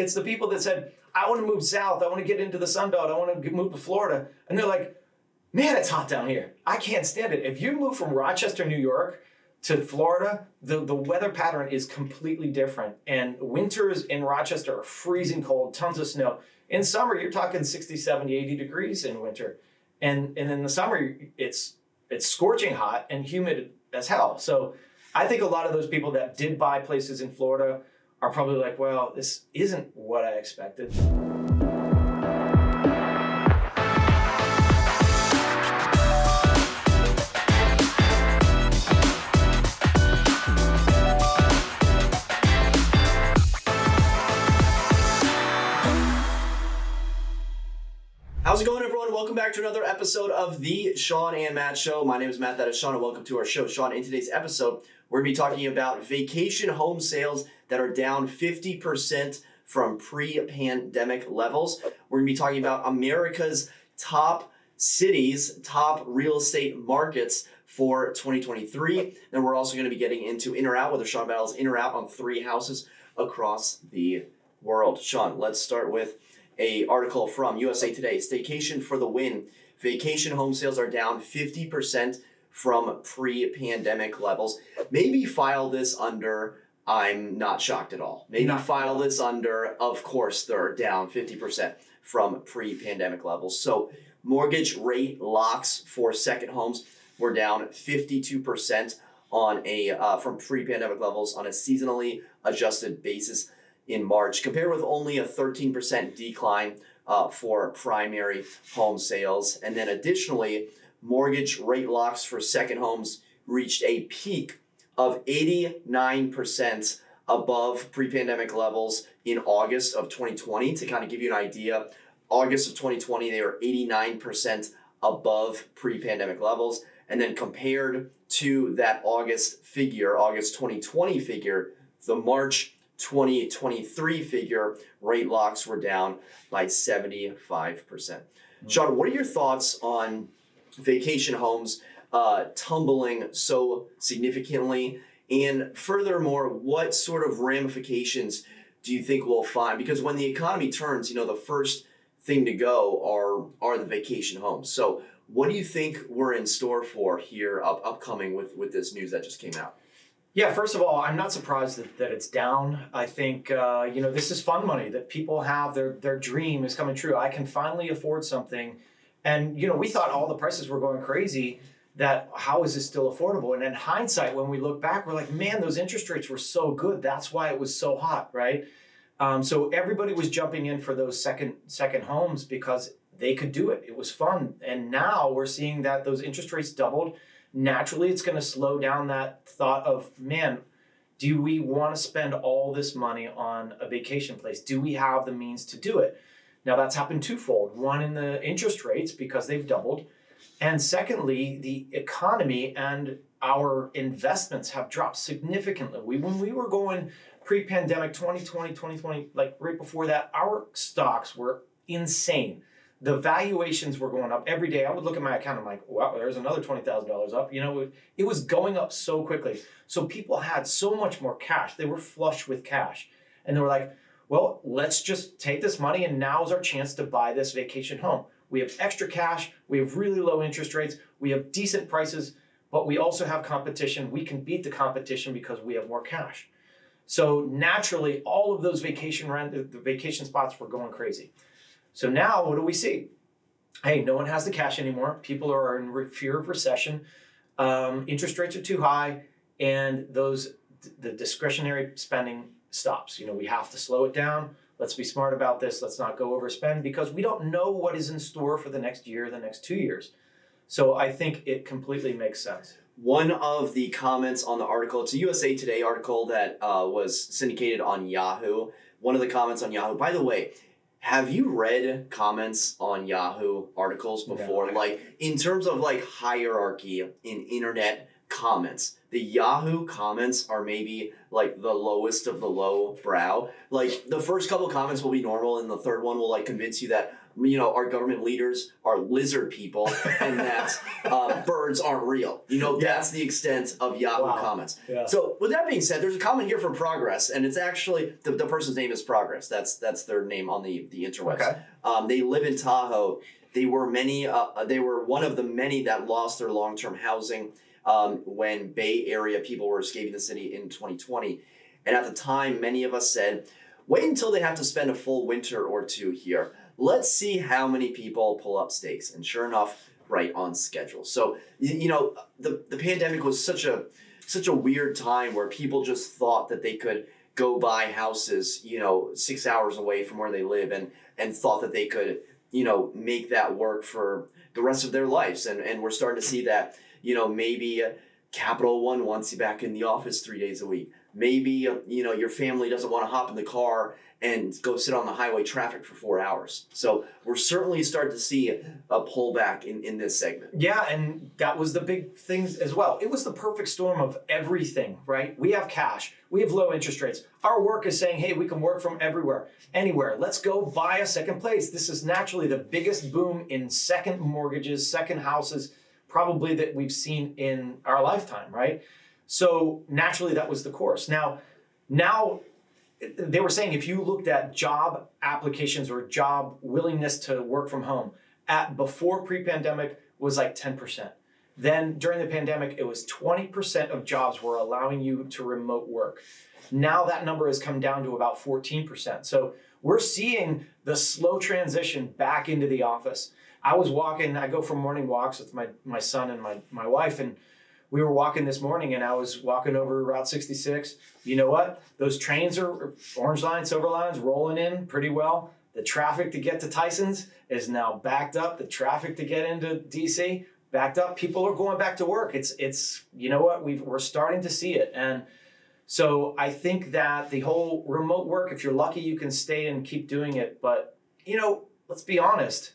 It's the people that said, I want to move south. I want to get into the Sun Belt. I want to move to Florida. And they're like, man, it's hot down here. I can't stand it. If you move from Rochester, New York to Florida, the weather pattern is completely different. And winters in Rochester are freezing cold, tons of snow. In summer, you're talking 60, 70, 80 degrees in winter. And in the summer, it's scorching hot and humid as hell. So I think a lot of those people that did buy places in Florida are probably like, well, this isn't what I expected. How's it going, everyone? Welcome back to another episode of the Shawn and Matt Show. My name is Matt, that is Shawn, and welcome to our show. Shawn, in today's episode, we're going to be talking about vacation home sales that are down 50% from pre-pandemic levels. We're going to be talking about America's top cities, top real estate markets for 2023. Then we're also going to be getting into in or out, whether Shawn Battle's in or out on 3 houses across the world. Shawn, let's start with an article from USA Today. Staycation for the win. Vacation home sales are down 50% from pre-pandemic levels. Maybe file this under, I'm not shocked at all. Maybe file this under, of course, they're down 50% from pre-pandemic levels. So mortgage rate locks for second homes were down 52% on from pre-pandemic levels on a seasonally adjusted basis in March, compared with only a 13% decline for primary home sales. And then additionally, mortgage rate locks for second homes reached a peak of 89% above pre-pandemic levels in August of 2020. To kind of give you an idea, August of 2020, they were 89% above pre-pandemic levels. And then compared to that August 2020 figure, the March 2023 figure, rate locks were down by 75%. Shawn, what are your thoughts on vacation homes tumbling so significantly? And furthermore, what sort of ramifications do you think we'll find? Because when the economy turns, the first thing to go are the vacation homes. So what do you think we're in store for here upcoming with this news that just came out? Yeah, first of all, I'm not surprised that it's down. I think, this is fun money that people have. Their dream is coming true. I can finally afford something. And, we thought all the prices were going crazy, that how is this still affordable? And in hindsight, when we look back, we're like, man, those interest rates were so good. That's why it was so hot, right? So everybody was jumping in for those second homes because they could do it. It was fun. And now we're seeing that those interest rates doubled. Naturally, it's going to slow down that thought of, man, do we want to spend all this money on a vacation place? Do we have the means to do it? Now, that's happened twofold. One, in the interest rates, because they've doubled. And secondly, the economy and our investments have dropped significantly. When we were going pre-pandemic, 2020, like right before that, our stocks were insane. The valuations were going up every day. I would look at my account and I'm like, wow, there's another $20,000 up. It was going up so quickly. So people had so much more cash. They were flush with cash. And they were like, well, let's just take this money and now's our chance to buy this vacation home. We have extra cash. We have really low interest rates. We have decent prices, but we also have competition. We can beat the competition because we have more cash. So naturally, all of those the vacation spots were going crazy. So now what do we see? Hey, no one has the cash anymore. People are in fear of recession. Interest rates are too high, and the discretionary spending stops. We have to slow it down. Let's be smart about this. Let's not go overspend because we don't know what is in store for the next year, the next 2 years. So I think it completely makes sense. One of the comments on the article, it's a USA Today article that was syndicated on Yahoo. One of the comments on Yahoo, by the way, have you read comments on Yahoo articles before? No. Like in terms of like hierarchy in internet comments. The Yahoo comments are maybe like the lowest of the low brow. Like the first couple of comments will be normal, and the third one will like convince you that our government leaders are lizard people and that birds aren't real. That's the extent of Yahoo comments. Yeah. So with that being said, there's a comment here from Progress, and it's actually the person's name is Progress. That's their name on the interwebs. Okay. They live in Tahoe. They were one of the many that lost their long-term housing when Bay Area people were escaping the city in 2020. And at the time, many of us said, wait until they have to spend a full winter or two here. Let's see how many people pull up stakes. And sure enough, right on schedule. So, the pandemic was such a weird time where people just thought that they could go buy houses, 6 hours away from where they live and thought that they could, make that work for the rest of their lives. And we're starting to see that, maybe Capital One wants you back in the office 3 days a week. Maybe, your family doesn't want to hop in the car and go sit on the highway traffic for 4 hours. So we're certainly starting to see a pullback in this segment. Yeah, and that was the big thing as well. It was the perfect storm of everything, right? We have cash. We have low interest rates. Our work is saying, hey, we can work from everywhere, anywhere. Let's go buy a second place. This is naturally the biggest boom in second mortgages, second houses, probably that we've seen in our lifetime, right? So naturally, that was the course. Now, they were saying if you looked at job applications or job willingness to work from home before pre-pandemic was like 10%. Then during the pandemic, it was 20% of jobs were allowing you to remote work. Now that number has come down to about 14%. So we're seeing the slow transition back into the office. I go for morning walks with my son and my wife, and we were walking this morning, and I was walking over Route 66. You know what? Those trains are Orange Line, Silver Lines rolling in pretty well. The traffic to get to Tyson's is now backed up. The traffic to get into DC backed up. People are going back to work. It's you know what? We're starting to see it. And so I think that the whole remote work, if you're lucky, you can stay and keep doing it. But, let's be honest.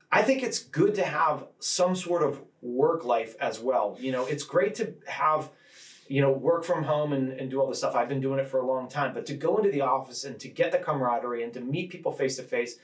I think it's good to have some sort of work life as well. It's great to have, work from home and do all this stuff. I've been doing it for a long time, but to go into the office and to get the camaraderie and to meet people face to face,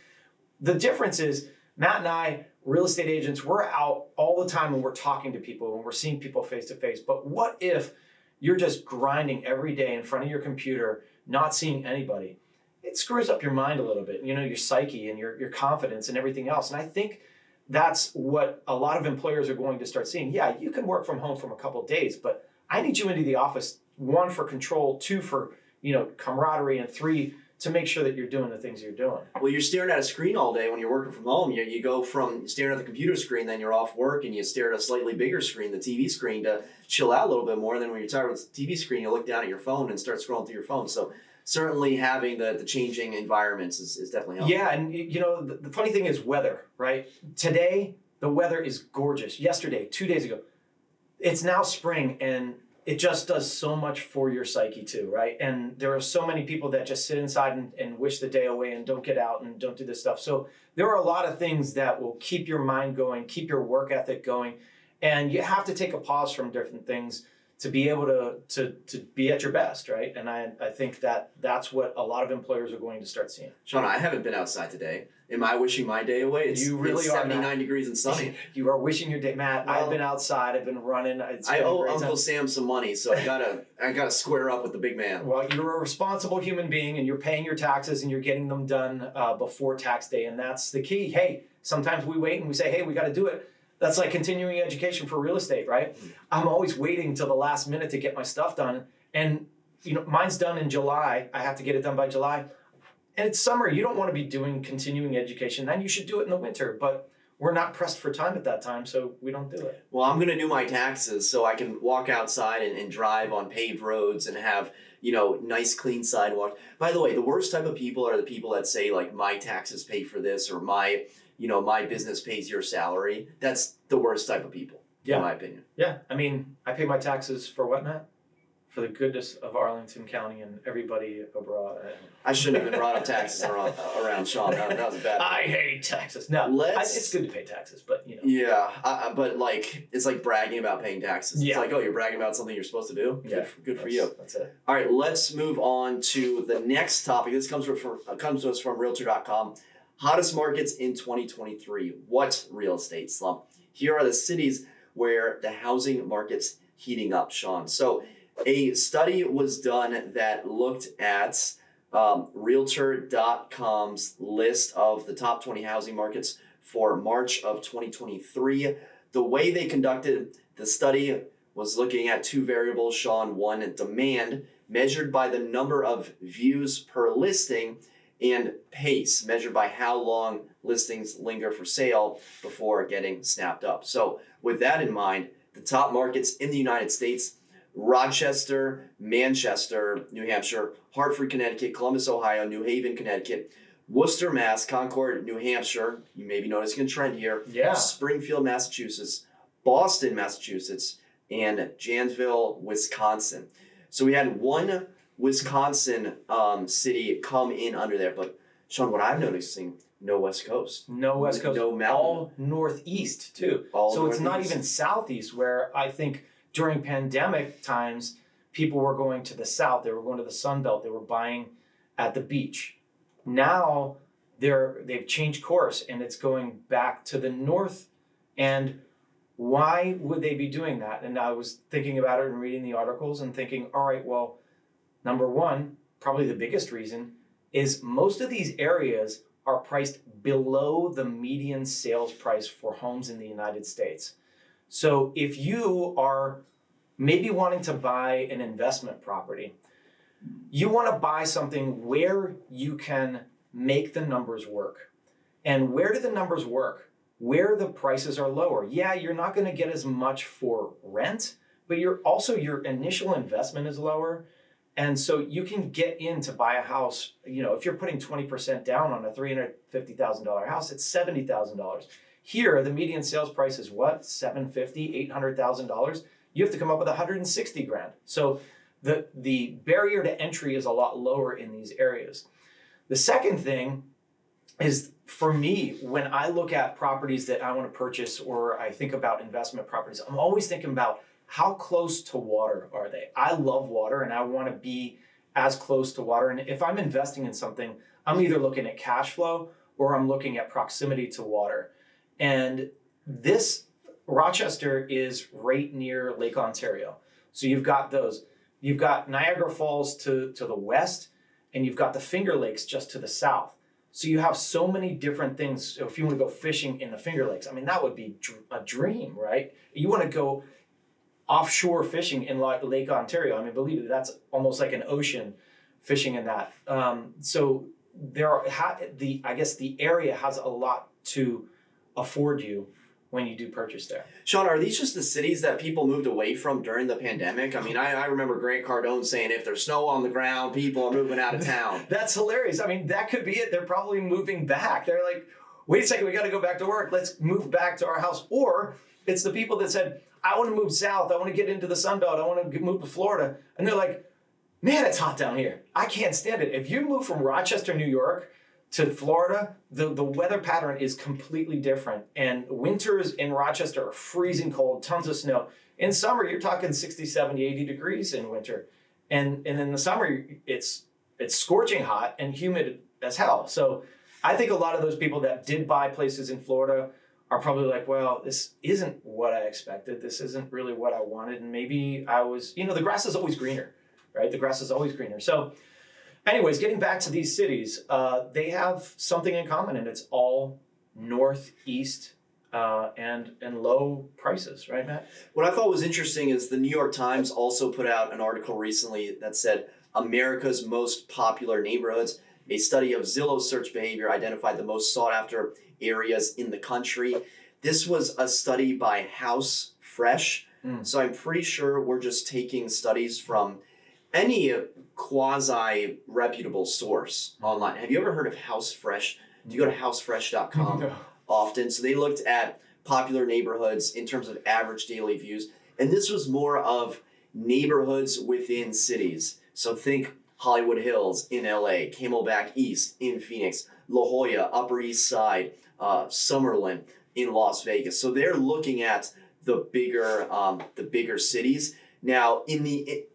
the difference is Matt and I, real estate agents, we're out all the time and we're talking to people and we're seeing people face to face. But what if you're just grinding every day in front of your computer, not seeing anybody? It screws up your mind a little bit, your psyche and your confidence and everything else. And I think that's what a lot of employers are going to start seeing. Yeah, you can work from home from a couple of days, but I need you into the office, 1, for control, 2, for, camaraderie, and 3, to make sure that you're doing the things you're doing. Well, you're staring at a screen all day when you're working from home. You go from staring at the computer screen, then you're off work, and you stare at a slightly bigger screen, the TV screen, to chill out a little bit more. Then when you're tired with the TV screen, you look down at your phone and start scrolling through your phone. So certainly having the changing environments is definitely helpful. Yeah, and the funny thing is weather, right? Today, the weather is gorgeous. Yesterday, 2 days ago, it's now spring, and it just does so much for your psyche too, right? And there are so many people that just sit inside and wish the day away and don't get out and don't do this stuff. So there are a lot of things that will keep your mind going, keep your work ethic going, and you have to take a pause from different things to be able to be at your best, right? And I think that's what a lot of employers are going to start seeing. Shawn, I haven't been outside today. Am I wishing my day away? It's 79 degrees and sunny. You are wishing your day, Matt. Well, I've been outside. I've been running. I owe Uncle Sam some money, so I gotta square up with the big man. Well, you're a responsible human being, and you're paying your taxes, and you're getting them done before tax day, and that's the key. Hey, sometimes we wait and we say, hey, we got to do it. That's like continuing education for real estate, right? I'm always waiting till the last minute to get my stuff done. And, mine's done in July. I have to get it done by July. And it's summer. You don't want to be doing continuing education. Then you should do it in the winter. But we're not pressed for time at that time, so we don't do it. Well, I'm going to do my taxes so I can walk outside and drive on paved roads and have, nice clean sidewalks. By the way, the worst type of people are the people that say, like, my taxes pay for this, or my business pays your salary. That's the worst type of people, in my opinion. Yeah. I mean, I pay my taxes for what, Matt? for the goodness of Arlington County and everybody abroad. I shouldn't have been brought up taxes around Shawn. That was bad. I hate taxes. No, it's good to pay taxes, but you know. Yeah, but like it's like bragging about paying taxes. Yeah. It's like, oh, you're bragging about something you're supposed to do. Yeah, good for you. That's it. All right, let's move on to the next topic. This comes to us from Realtor.com. Hottest markets in 2023. What real estate slump? Here are the cities where the housing market's heating up, Shawn. So a study was done that looked at Realtor.com's list of the top 20 housing markets for March of 2023. The way they conducted the study was looking at two variables, Shawn. One, demand, measured by the number of views per listing, and pace, measured by how long listings linger for sale before getting snapped up. So with that in mind, the top markets in the United States: Rochester, Manchester, New Hampshire, Hartford, Connecticut, Columbus, Ohio, New Haven, Connecticut, Worcester, Mass, Concord, New Hampshire. You may be noticing a trend here. Yeah. Springfield, Massachusetts, Boston, Massachusetts, and Janesville, Wisconsin. So we had one Wisconsin city come in under there. But Shawn, what I'm noticing, no West Coast. No West Coast. No mountain. All Northeast too. So it's not even Southeast, where I think during pandemic times, people were going to the South. They were going to the Sun Belt. They were buying at the beach. Now they've changed course and it's going back to the North. And why would they be doing that? And I was thinking about it and reading the articles and thinking, all right, well, number one, probably the biggest reason is most of these areas are priced below the median sales price for homes in the United States. So if you are maybe wanting to buy an investment property, you want to buy something where you can make the numbers work. And where do the numbers work? Where the prices are lower. Yeah, you're not going to get as much for rent, but your initial investment is lower. And so you can get in to buy a house. You know, if you're putting 20% down on a $350,000 house, it's $70,000. Here, the median sales price is what? $750,000, $800,000. You have to come up with $160,000. So the barrier to entry is a lot lower in these areas. The second thing is, for me, when I look at properties that I want to purchase or I think about investment properties, I'm always thinking about how close to water are they? I love water and I want to be as close to water. And if I'm investing in something, I'm either looking at cash flow or I'm looking at proximity to water. And this Rochester is right near Lake Ontario. So you've got those. You've got Niagara Falls to the west, and you've got the Finger Lakes just to the south. So you have so many different things. So if you want to go fishing in the Finger Lakes, I mean, that would be a dream, right? You want to go offshore fishing in Lake Ontario. I mean, believe it, that's almost like an ocean fishing in that. So I guess the area has a lot to afford you when you do purchase there. Shawn, are these just the cities that people moved away from during the pandemic? I mean, I remember Grant Cardone saying if there's snow on the ground, people are moving out of town. That's hilarious. I mean, that could be it. They're probably moving back. They're like, wait a second, we got to go back to work. Let's move back to our house. Or it's the people that said, I want to move south. I want to get into the Sun Belt. I want to move to Florida. And they're like, man, it's hot down here. I can't stand it. If you move from Rochester, New York to Florida, the weather pattern is completely different. And winters in Rochester are freezing cold, tons of snow. In summer, you're talking 60, 70, 80 degrees in winter. And in the summer, it's scorching hot and humid as hell. So I think a lot of those people that did buy places in Florida are probably like, well, this isn't what I expected. This isn't really what I wanted. And maybe I was, the grass is always greener, right? The grass is always greener. So anyways, getting back to these cities, they have something in common, and it's all northeast and low prices, right, Matt? What I thought was interesting is the New York Times also put out an article recently that said America's most popular neighborhoods. A study of Zillow search behavior identified the most sought after areas in the country. This was a study by House Fresh. So I'm pretty sure we're just taking studies from any quasi-reputable source online. Have you ever heard of House Fresh? Do you go to housefresh.com No. often? So they looked at popular neighborhoods in terms of average daily views. And this was more of neighborhoods within cities. So think Hollywood Hills in LA, Camelback East in Phoenix, La Jolla, Upper East Side, Summerlin in Las Vegas. So they're looking at the bigger cities. Now,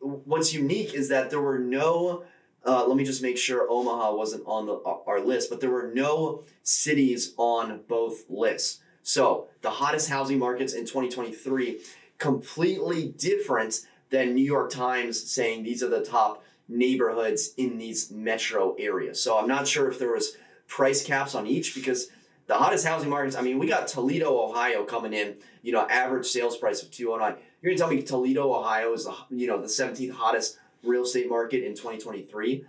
what's unique is that there were no. Let me just make sure Omaha wasn't on our list, but there were no cities on both lists. So the hottest housing markets in 2023, completely different than New York Times saying these are the top neighborhoods in these metro areas. So I'm not sure if there was price caps on each, because the hottest housing markets, I mean, we got Toledo, Ohio coming in, average sales price of $209. You're gonna tell me Toledo, Ohio is the 17th hottest real estate market in 2023?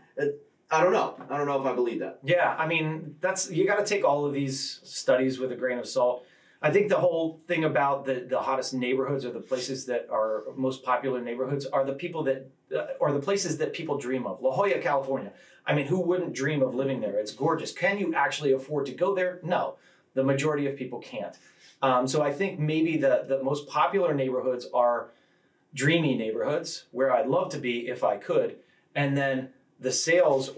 I don't know. I don't know if I believe that. Yeah, I mean, you got to take all of these studies with a grain of salt. I think the whole thing about the hottest neighborhoods, or the places that are most popular neighborhoods, are the places that people dream of. La Jolla, California. I mean, who wouldn't dream of living there? It's gorgeous. Can you actually afford to go there? No, the majority of people can't. So I think maybe the most popular neighborhoods are dreamy neighborhoods where I'd love to be if I could, and then the sales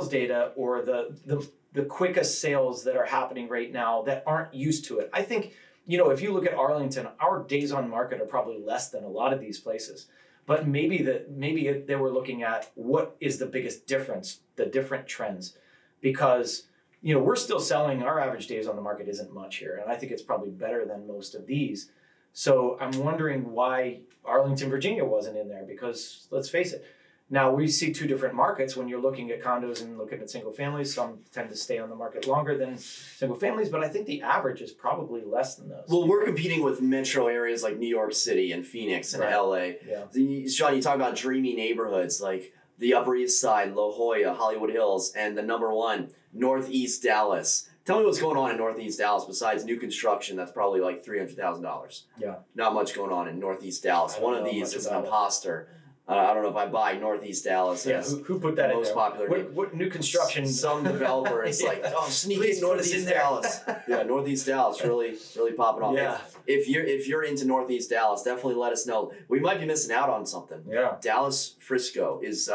data, or the quickest sales that are happening right now that aren't used to it. I think, if you look at Arlington, our days on market are probably less than a lot of these places. But maybe they were looking at what is the biggest difference, the different trends, because we're still selling. Our average days on the market isn't much here, and I think it's probably better than most of these. So I'm wondering why Arlington, Virginia wasn't in there, because let's face it, now we see two different markets when you're looking at condos and looking at single families. Some tend to stay on the market longer than single families, but I think the average is probably less than those. Well, we're competing with metro areas like New York City and Phoenix and LA. Yeah. Shawn, you talk about dreamy neighborhoods like the Upper East Side, La Jolla, Hollywood Hills, and the number one, Northeast Dallas. Tell me what's going on in Northeast Dallas besides new construction that's probably like $300,000. Yeah. Not much going on in Northeast Dallas. One of these is an imposter. I don't know if I buy Northeast Dallas. Yeah, who put that in there? Most popular. What new construction? Some developer is like, sneak in Northeast Dallas. Yeah, Northeast Dallas really popping off. Yeah. If you're into Northeast Dallas, definitely let us know. We might be missing out on something. Yeah. Dallas Frisco is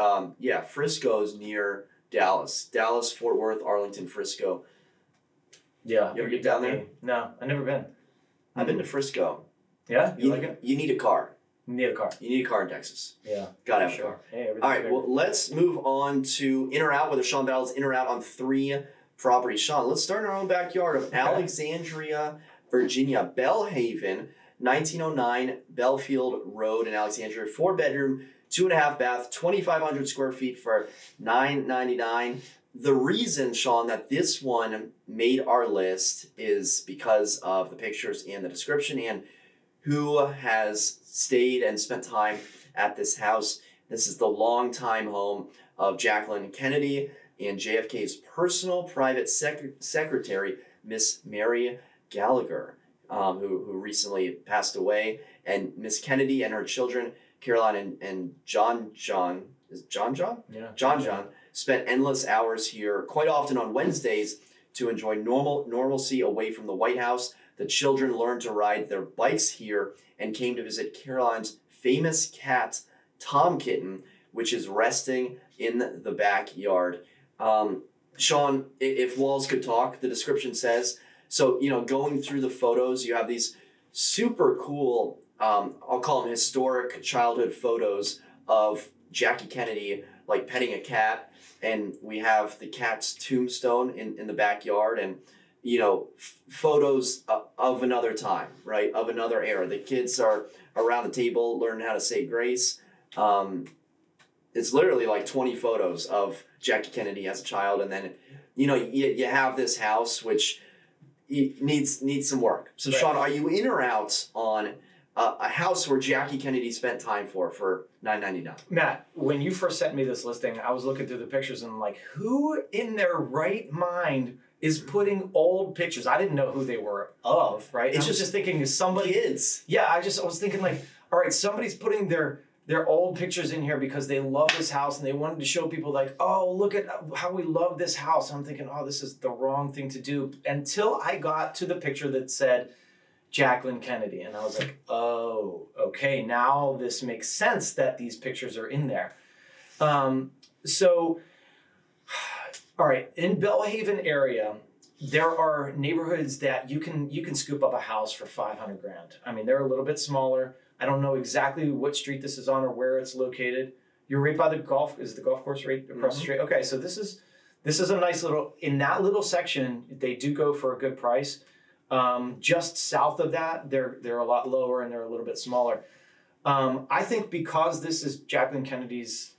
Frisco's near Dallas. Dallas, Fort Worth, Arlington, Frisco. Yeah. You ever get down there? No, I've never been. I've been to Frisco. Yeah? You like it? You need a car. You need a car. You need a car in Texas. Yeah. Gotta have a car. Hey, all right, well, let's move on to in or out, whether Shawn Battle's in or out on 3 properties. Shawn, let's start in our own backyard of Alexandria, Virginia. Bellhaven, 1909 Belfield Road in Alexandria. 4-bedroom, 2.5 bath, 2,500 square feet for $999. The reason, Shawn, that this one made our list is because of the pictures and the description and who has stayed and spent time at this house. This is the longtime home of Jacqueline Kennedy and JFK's personal private secretary, Miss Mary Gallagher, who recently passed away. And Miss Kennedy and her children, Caroline and John, is it John? Yeah. John spent endless hours here, quite often on Wednesdays, to enjoy normalcy away from the White House. The children learned to ride their bikes here and came to visit Caroline's famous cat, Tom Kitten, which is resting in the backyard. Shawn, if walls could talk, the description says. So, going through the photos, you have these super cool, I'll call them historic childhood photos of Jackie Kennedy, like petting a cat. And we have the cat's tombstone in the backyard, and photos of another time, right? Of another era. The kids are around the table learning how to say grace. It's literally like 20 photos of Jackie Kennedy as a child, and then you have this house which needs some work. So right. Shawn, are you in or out on a house where Jackie Kennedy spent time for $999? Matt, when you first sent me this listing, I was looking through the pictures and I'm like, who in their right mind is putting old pictures? I didn't know who they were of, right? It's just thinking, is somebody... Kids. Yeah, I was thinking like, all right, somebody's putting their old pictures in here because they love this house and they wanted to show people like, oh, look at how we love this house. And I'm thinking, oh, this is the wrong thing to do. Until I got to the picture that said, Jacqueline Kennedy. And I was like, oh, okay, now this makes sense that these pictures are in there. So, all right, in Belhaven area, there are neighborhoods that you can scoop up a house for $500,000. I mean, they're a little bit smaller. I don't know exactly what street this is on or where it's located. You're right by the golf. Is the golf course right across the street? Okay, so this is a nice little. In that little section, they do go for a good price. Just south of that, they're a lot lower and they're a little bit smaller. I think because this is Jacqueline Kennedy's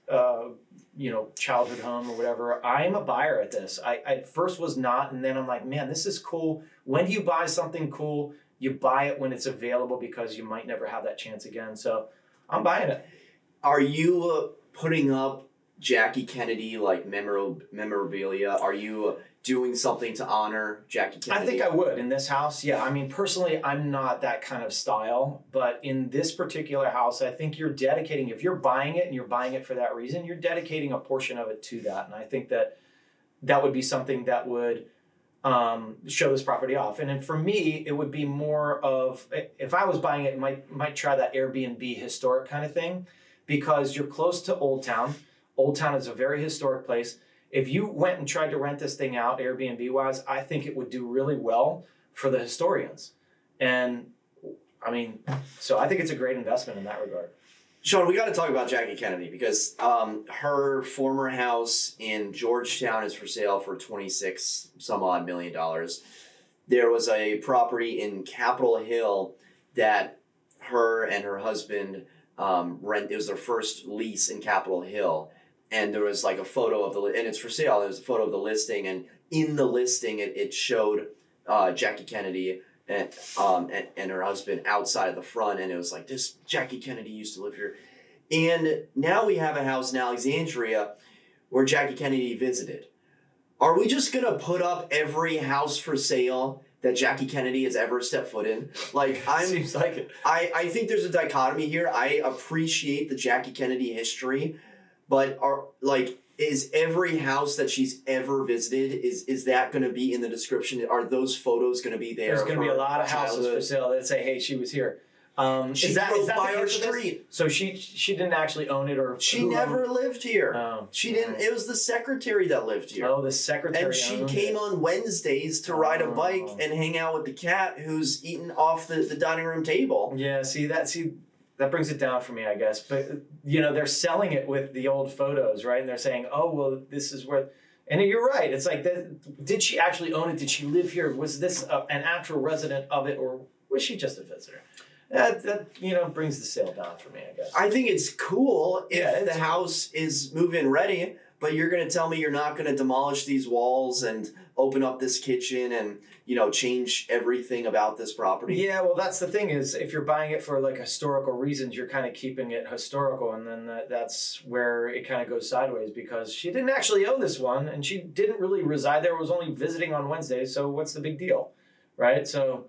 childhood home or whatever, I'm a buyer at this. I at first was not, and then I'm like, man, this is cool. When do you buy something cool? You buy it when it's available because you might never have that chance again. So I'm buying it. Are you putting up Jackie Kennedy like memorabilia? Are you doing something to honor Jackie Kennedy? I think I would in this house. Yeah, I mean, personally, I'm not that kind of style, but in this particular house, I think you're dedicating, if you're buying it and you're buying it for that reason, you're dedicating a portion of it to that. And I think that would be something that would show this property off. And then for me, it would be more of, if I was buying it, might try that Airbnb historic kind of thing, because you're close to Old Town. Old Town is a very historic place. If you went and tried to rent this thing out Airbnb wise, I think it would do really well for the historians. And I mean, so I think it's a great investment in that regard. Shawn, we got to talk about Jackie Kennedy because her former house in Georgetown is for sale for $26 some odd million. There was a property in Capitol Hill that her and her husband rent. It was their first lease in Capitol Hill. And there was like a photo of and it's for sale. There was a photo of the listing, and in the listing, it showed Jackie Kennedy and her husband outside of the front, and it was like, this Jackie Kennedy used to live here. And now we have a house in Alexandria where Jackie Kennedy visited. Are we just gonna put up every house for sale that Jackie Kennedy has ever stepped foot in? Seems like it. I think there's a dichotomy here. I appreciate the Jackie Kennedy history. But is every house that she's ever visited, is that going to be in the description? Are those photos going to be there? There's going to be a lot of houses for sale that say, "Hey, she was here." She drove by our street. So she didn't actually own it, or she never lived here. Oh, she didn't. It was the secretary that lived here. Oh, the secretary. And she came on Wednesdays to ride a bike and hang out with the cat who's eating off the dining room table. Yeah, that brings it down for me, I guess. But, they're selling it with the old photos, right? And they're saying, oh, well, this is where... And you're right. It's like, did she actually own it? Did she live here? Was this an actual resident of it? Or was she just a visitor? That brings the sale down for me, I guess. I think it's cool if the house is move-in ready, but you're going to tell me you're not going to demolish these walls and open up this kitchen and... change everything about this property. Yeah, well, that's the thing is, if you're buying it for like historical reasons, you're kind of keeping it historical, and then that's where it kind of goes sideways, because she didn't actually own this one, and she didn't really reside there, was only visiting on Wednesdays, so what's the big deal, right? So,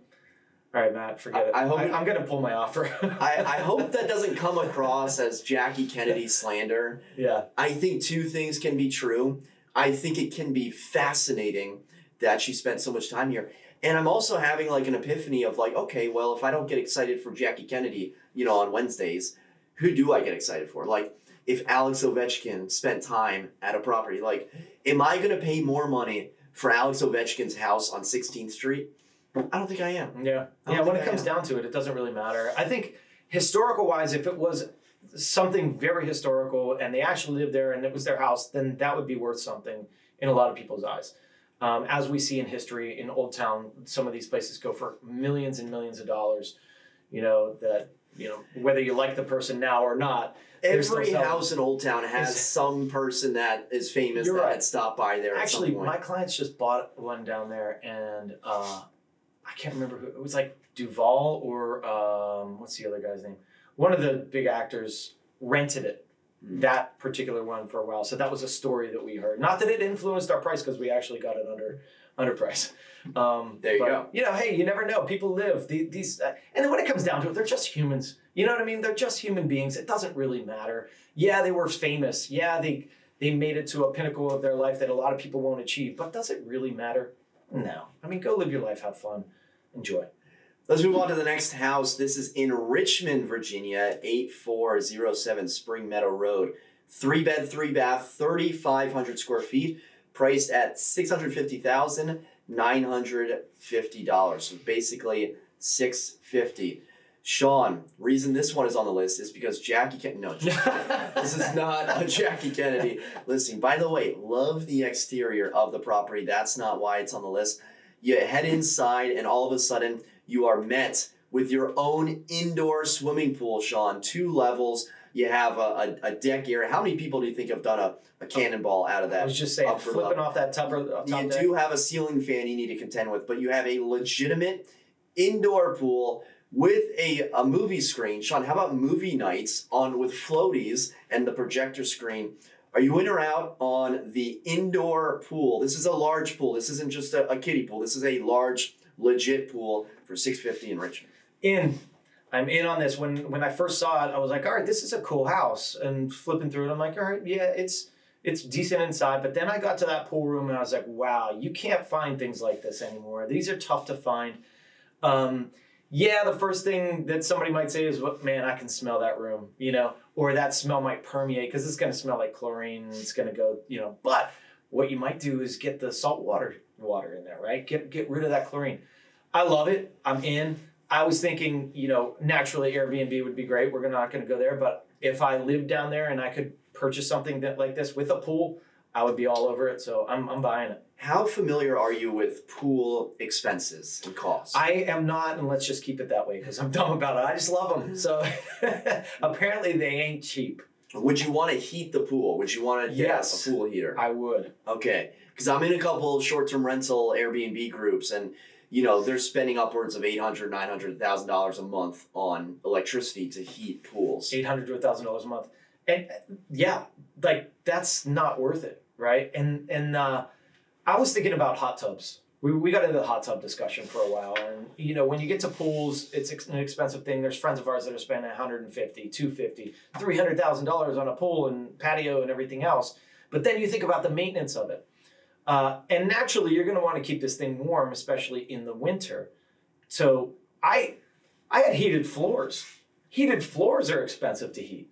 all right, Matt, forget it. I'm going to pull my offer. I hope that doesn't come across as Jackie Kennedy slander. Yeah. I think two things can be true. I think it can be fascinating that she spent so much time here. And I'm also having like an epiphany of like, okay, well, if I don't get excited for Jackie Kennedy, on Wednesdays, who do I get excited for? Like, if Alex Ovechkin spent time at a property, like, am I going to pay more money for Alex Ovechkin's house on 16th Street? I don't think I am. Yeah. Yeah, when it comes down to it, it doesn't really matter. I think historical-wise, if it was something very historical and they actually lived there and it was their house, then that would be worth something in a lot of people's eyes. As we see in history in Old Town, some of these places go for millions and millions of dollars. Whether you like the person now or not. Every house in Old Town has some person that is famous had stopped by there. Actually, at some point. My clients just bought one down there, and I can't remember who. It was like Duvall or what's the other guy's name? One of the big actors rented it. That particular one for a while. So that was a story that we heard. Not that it influenced our price, because we actually got it under price. There you go. Hey, you never know. People live these, and then when it comes down to it, they're just humans. You know what I mean? They're just human beings. It doesn't really matter. Yeah, they were famous. Yeah, they made it to a pinnacle of their life that a lot of people won't achieve. But does it really matter? No. I mean, go live your life, have fun, enjoy. Let's move on to the next house. This is in Richmond, Virginia, 8407 Spring Meadow Road. 3-bed, 3-bath, 3,500 square feet, priced at $650,950. So basically $650. Shawn, reason this one is on the list is because Jackie Kennedy. No, this is not a Jackie Kennedy listing. By the way, love the exterior of the property. That's not why it's on the list. You head inside, and all of a sudden, you are met with your own indoor swimming pool, Shawn. 2 levels. You have a deck area. How many people do you think have done a cannonball out of that? I was just saying, flipping off that tub. You do have a ceiling fan you need to contend with, but you have a legitimate indoor pool with a movie screen. Shawn, how about movie nights with floaties and the projector screen? Are you in or out on the indoor pool? This is a large pool. This isn't just a kiddie pool. This is a large, legit pool for $650 in Richmond. I'm in on this. When I first saw it, I was like, all right, this is a cool house. And flipping through it, I'm like, all right, yeah, it's decent inside. But then I got to that pool room and I was like, wow, you can't find things like this anymore. These are tough to find. Yeah, the first thing that somebody might say is, well, man, I can smell that room, or that smell might permeate because it's going to smell like chlorine and it's going to go, But what you might do is get the salt water in there, right? Get rid of that chlorine. I love it. I'm in. I was thinking, naturally Airbnb would be great. We're not going to go there. But if I lived down there and I could purchase something like this with a pool, I would be all over it. So I'm buying it. How familiar are you with pool expenses and costs? I am not, and let's just keep it that way because I'm dumb about it. I just love them. So apparently they ain't cheap. Would you want to heat the pool? Would you want to get a pool heater? I would. Okay. Because I'm in a couple short-term rental Airbnb groups, and they're spending upwards of $800,000, $900,000 a month on electricity to heat pools. $800,000 to $1,000 a month. And that's not worth it, right? And I was thinking about hot tubs. We got into the hot tub discussion for a while. And, when you get to pools, it's an expensive thing. There's friends of ours that are spending $150,000, $250,000, $300,000 on a pool and patio and everything else. But then you think about the maintenance of it. And naturally, you're going to want to keep this thing warm, especially in the winter. So I had heated floors. Heated floors are expensive to heat.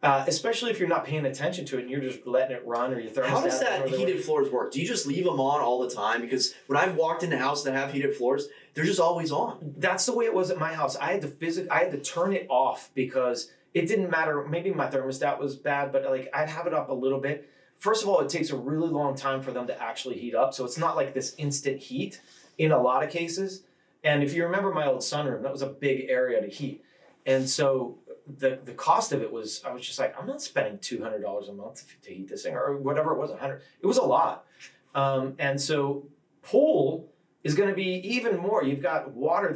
Especially if you're not paying attention to it and you're just letting it run or your thermostat. How does that heated floors work? Do you just leave them on all the time? Because when I've walked into houses that have heated floors, they're just always on. That's the way it was at my house. I had to turn it off because it didn't matter. Maybe my thermostat was bad, but I'd have it up a little bit. First of all, it takes a really long time for them to actually heat up. So it's not like this instant heat in a lot of cases. And if you remember my old sunroom, that was a big area to heat. And so the cost of it was, I was just like, I'm not spending $200 a month to heat this thing or whatever it was, $100. It was a lot. And so pool is going to be even more. You've got water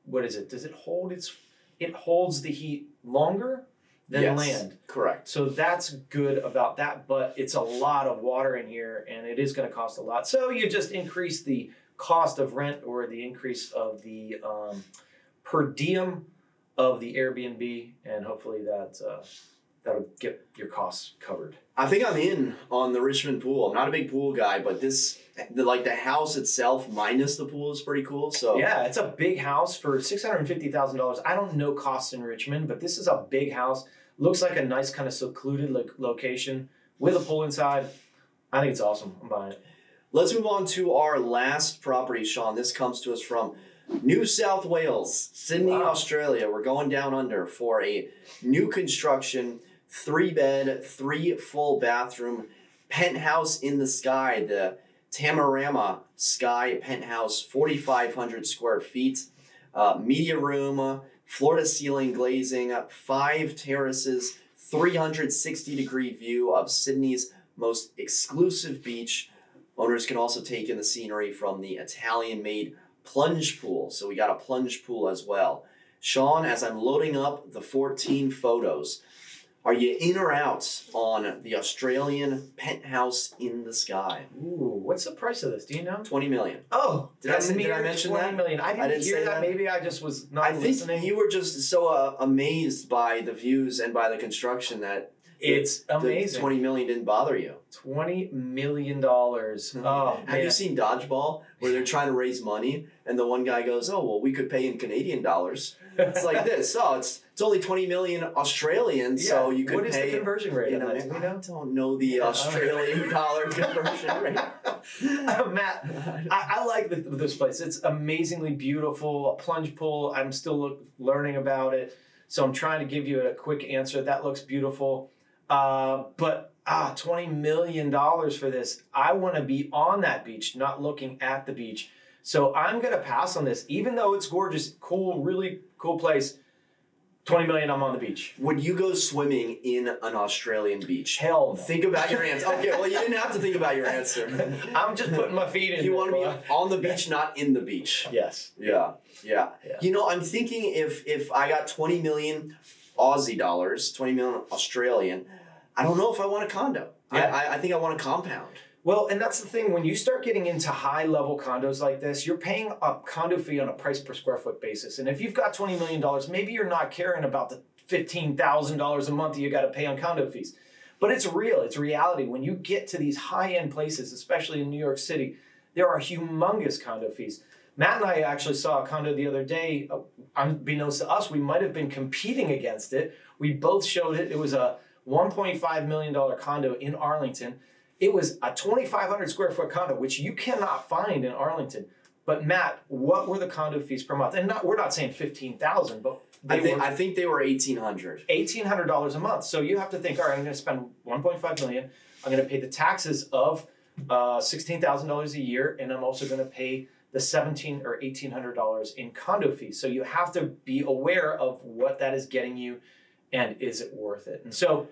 what is it? Does it hold it holds the heat longer than land. Correct. So that's good about that, but it's a lot of water in here and it is going to cost a lot. So you just increase the cost of rent or the increase of the per diem of the Airbnb, and hopefully that'll get your costs covered. I think I'm in on the Richmond pool. I'm not a big pool guy, but the house itself minus the pool is pretty cool. So yeah, it's a big house for $650,000. I don't know costs in Richmond, but this is a big house. Looks like a nice kind of secluded location with a pool inside. I think it's awesome. I'm buying it. Let's move on to our last property, Shawn. This comes to us from New South Wales, Sydney, Australia. We're going down under for a new construction, 3-bed, 3 full bathroom, penthouse in the Skye, the Tamarama Skye penthouse, 4,500 square feet, media room, floor-to-ceiling glazing, 5 terraces, 360-degree view of Sydney's most exclusive beach. Owners can also take in the scenery from the Italian-made plunge pool. So we got a plunge pool as well. Shawn, as I'm loading up the 14 photos, are you in or out on the Australian penthouse in the Skye? Ooh, what's the price of this? Do you know? $20 million. Oh, did I mention that? $20 million. I didn't hear that. Maybe I just was not listening. I think you were just so amazed by the views and by the construction that It's amazing. The $20 million didn't bother you. $20 million. Oh, Have you seen Dodgeball where they're trying to raise money and the one guy goes, "Oh, well, we could pay in Canadian dollars." It's like this. Oh, it's only 20 million Australian, so you could what is pay. the conversion rate? I don't know the Australian dollar conversion rate. Matt, I like this place. It's amazingly beautiful. A plunge pool. I'm still learning about it, so I'm trying to give you a quick answer. That looks beautiful, but $20 million for this. I want to be on that beach, not looking at the beach. So I'm gonna pass on this, even though it's gorgeous, cool, really cool place. $20 million, I'm on the beach. Would you go swimming in an Australian beach? Hell no. Think about your answer. Okay, well, you didn't have to think about your answer. I'm just putting my feet in. You want to be on the beach, not in the beach. Yes. Yeah. You know, I'm thinking if I got 20 million Aussie dollars, 20 million Australian, I don't know if I want a condo. Yeah. I think I want a compound. Well, and that's the thing. When you start getting into high-level condos like this, you're paying a condo fee on a price per square foot basis. And if you've got $20 million, maybe you're not caring about the $15,000 a month that you got to pay on condo fees. But it's real. It's reality. When you get to these high-end places, especially in New York City, there are humongous condo fees. Matt and I actually saw a condo the other day. Unbeknownst to us, we might have been competing against it. We both showed it. It was a $1.5 million condo in Arlington. It was a 2,500 square foot condo, which you cannot find in Arlington. But Matt, what were the condo fees per month? And we're not saying $15,000, but I think they were $1,800. $1,800 a month. So you have to think, all right, I'm going to spend $1.5 million. I'm going to pay the taxes of $16,000 a year, and I'm also going to pay the $1,700 or $1,800 in condo fees. So you have to be aware of what that is getting you, and is it worth it? And so.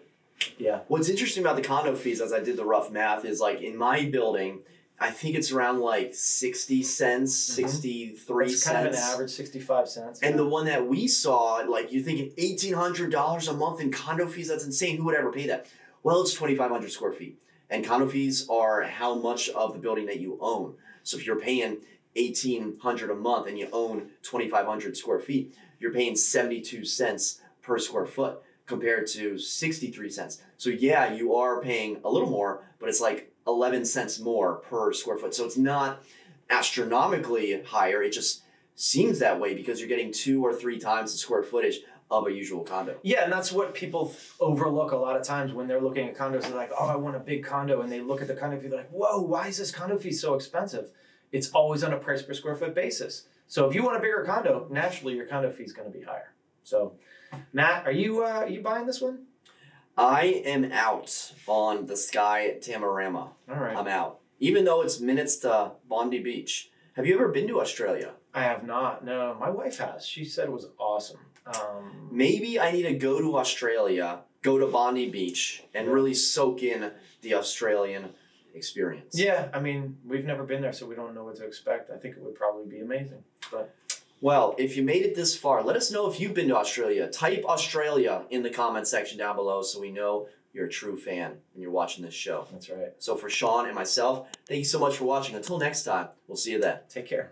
Yeah. What's interesting about the condo fees, as I did the rough math, is like in my building, I think it's around like 60 cents, 63 cents. It's kind of an average, 65 cents. And the one that we saw, like you're thinking $1,800 a month in condo fees, that's insane. Who would ever pay that? Well, it's 2,500 square feet. And condo fees are how much of the building that you own. So if you're paying $1,800 a month and you own 2,500 square feet, you're paying 72 cents per square foot, compared to 63 cents. So yeah, you are paying a little more, but it's like 11 cents more per square foot. So it's not astronomically higher. It just seems that way because you're getting 2 or 3 times the square footage of a usual condo. Yeah, and that's what people overlook a lot of times when they're looking at condos. They're like, oh, I want a big condo. And they look at the condo fee, they're like, whoa, why is this condo fee so expensive? It's always on a price per square foot basis. So if you want a bigger condo, naturally your condo fee is going to be higher. So Matt, are you buying this one? I am out on the Skye Tamarama. All right. I'm out. Even though it's minutes to Bondi Beach. Have you ever been to Australia? I have not. No, my wife has. She said it was awesome. Maybe I need to go to Australia, go to Bondi Beach, and really soak in the Australian experience. Yeah, I mean, we've never been there, so we don't know what to expect. I think it would probably be amazing. But well, if you made it this far, let us know if you've been to Australia. Type Australia in the comment section down below so we know you're a true fan and you're watching this show. That's right. So for Shawn and myself, thank you so much for watching. Until next time, we'll see you then. Take care.